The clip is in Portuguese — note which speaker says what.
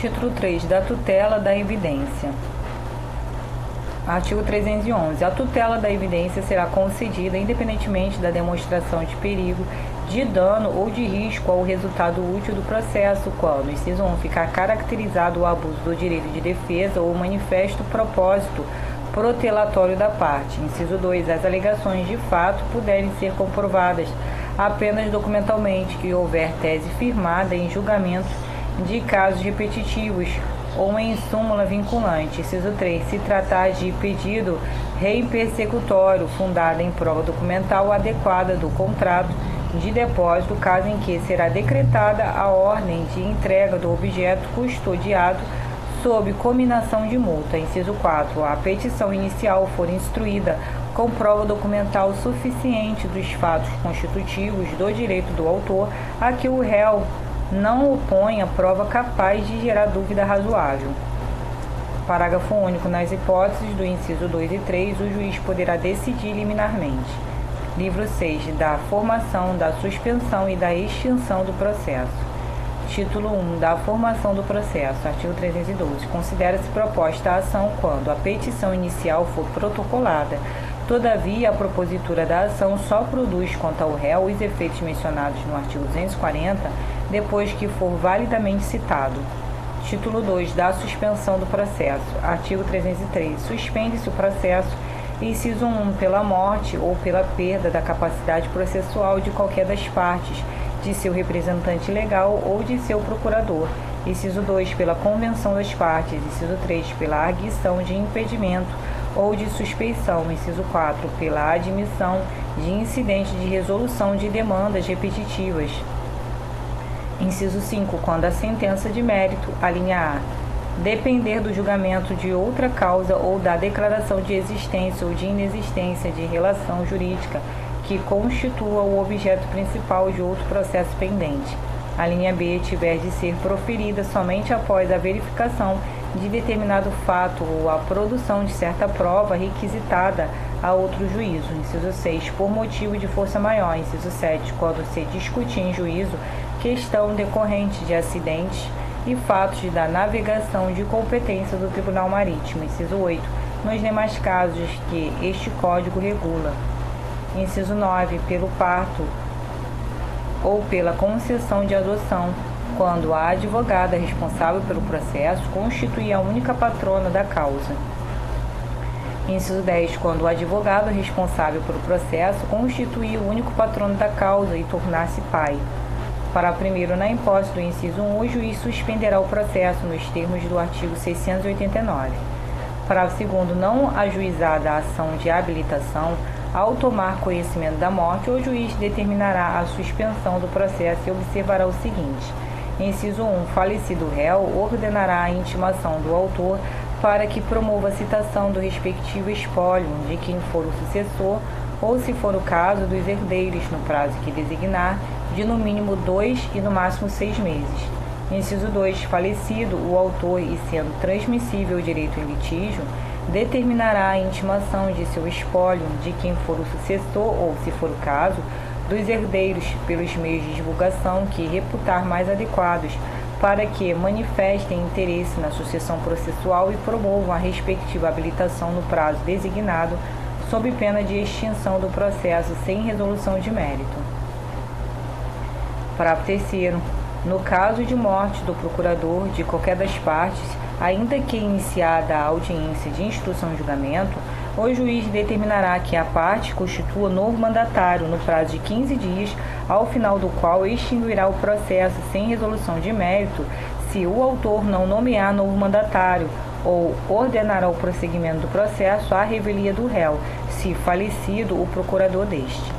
Speaker 1: Título 3 da tutela da evidência. Artigo 311. A tutela da evidência será concedida independentemente da demonstração de perigo, de dano ou de risco ao resultado útil do processo, quando, inciso 1, ficar caracterizado o abuso do direito de defesa ou manifesto propósito protelatório da parte. Inciso 2. As alegações de fato puderem ser comprovadas apenas documentalmente, que houver tese firmada em julgamentos de casos repetitivos ou em súmula vinculante. Inciso 3. Se tratar de pedido reimpersecutório fundado em prova documental adequada do contrato de depósito, caso em que será decretada a ordem de entrega do objeto custodiado sob cominação de multa. Inciso 4. A petição inicial for instruída com prova documental suficiente dos fatos constitutivos do direito do autor a que o réu não oponha prova capaz de gerar dúvida razoável. Parágrafo único. Nas hipóteses do inciso 2 e 3, o juiz poderá decidir liminarmente. Livro 6. Da formação, da suspensão e da extinção do processo. Título 1. Da formação do processo. Artigo 312. Considera-se proposta a ação quando a petição inicial for protocolada. Todavia, a propositura da ação só produz contra o réu os efeitos mencionados no artigo 240, depois que for validamente citado. Título 2. Da suspensão do processo. Artigo 303. Suspende-se o processo, inciso 1, pela morte ou pela perda da capacidade processual de qualquer das partes, de seu representante legal ou de seu procurador. Inciso 2, pela convenção das partes. Inciso 3, pela arguição de impedimento ou de suspeição. Inciso 4, pela admissão de incidente de resolução de demandas repetitivas. Inciso 5, quando a sentença de mérito, a linha A, depender do julgamento de outra causa ou da declaração de existência ou de inexistência de relação jurídica que constitua o objeto principal de outro processo pendente. A linha B tiver de ser proferida somente após a verificação de determinado fato ou a produção de certa prova requisitada a outro juízo. Inciso 6, por motivo de força maior. Inciso 7, quando se discutir em juízo questão decorrente de acidentes e fatos da navegação de competência do Tribunal Marítimo. Inciso 8, nos demais casos que este Código regula. Inciso 9, pelo parto ou pela concessão de adoção, quando a advogada responsável pelo processo constitui a única patrona da causa. Inciso 10, quando o advogado responsável pelo processo constitui o único patrono da causa e tornar-se pai. Parágrafo 1º, na hipótese do inciso 1, o juiz suspenderá o processo nos termos do artigo 689. Parágrafo 2º, não ajuizada a ação de habilitação, ao tomar conhecimento da morte, o juiz determinará a suspensão do processo e observará o seguinte. Inciso 1. Falecido réu, ordenará a intimação do autor para que promova a citação do respectivo espólio de quem for o sucessor ou, se for o caso, dos herdeiros, no prazo que designar, de no mínimo 2 e no máximo 6 meses. Inciso 2. Falecido o autor e sendo transmissível o direito em litígio, determinará a intimação de seu espólio de quem for o sucessor ou, se for o caso, dos herdeiros pelos meios de divulgação que reputar mais adequados, para que manifestem interesse na sucessão processual e promovam a respectiva habilitação no prazo designado, sob pena de extinção do processo sem resolução de mérito. Parágrafo 3º. No caso de morte do procurador de qualquer das partes, ainda que iniciada a audiência de instrução e julgamento, o juiz determinará que a parte constitua novo mandatário no prazo de 15 dias, ao final do qual extinguirá o processo sem resolução de mérito, se o autor não nomear novo mandatário, ou ordenará o prosseguimento do processo à revelia do réu, se falecido o procurador deste.